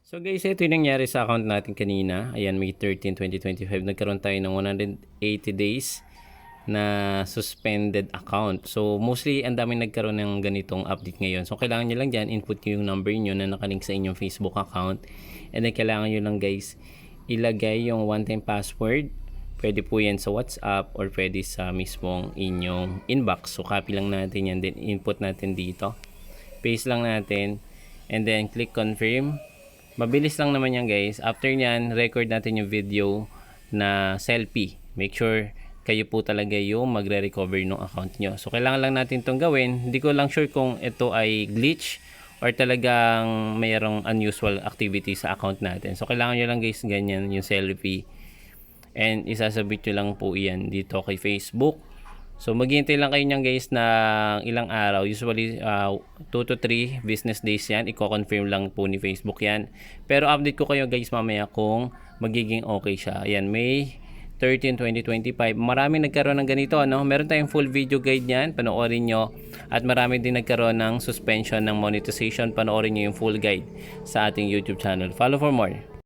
So guys, ito yung nangyari sa account natin kanina. Ayan, May 13, 2025. Nagkaroon tayo ng 180 days na suspended account. So mostly, ang daming nagkaroon ng ganitong update ngayon. So kailangan nyo lang dyan, input nyo yung number nyo na nakalink sa inyong Facebook account. And then kailangan nyo lang guys, ilagay yung one-time password. Pwede po yan sa WhatsApp or pwede sa mismong inyong inbox. So copy lang natin yan, then input natin dito. Paste lang natin. And then click confirm. Mabilis lang naman yan guys. After nyan, record natin yung video na selfie. Make sure kayo po talaga yung magre-recover ng account nyo. So kailangan lang natin itong gawin. Hindi ko lang sure kung ito ay glitch or talagang mayroong unusual activity sa account natin. So kailangan nyo lang guys ganyan yung selfie. And isasabit nyo lang po yan dito kay Facebook. So maghihintay lang kayo niyan guys na ilang araw. Usually 2 to 3 business days yan. Iko-confirm lang po ni Facebook yan. Pero update ko kayo guys mamaya kung magiging okay siya. Ayan, May 13, 2025. Maraming nagkaroon ng ganito. Ano? Meron tayong full video guide yan. Panoorin nyo. At marami din nagkaroon ng suspension ng monetization. Panoorin nyo yung full guide sa ating YouTube channel. Follow for more.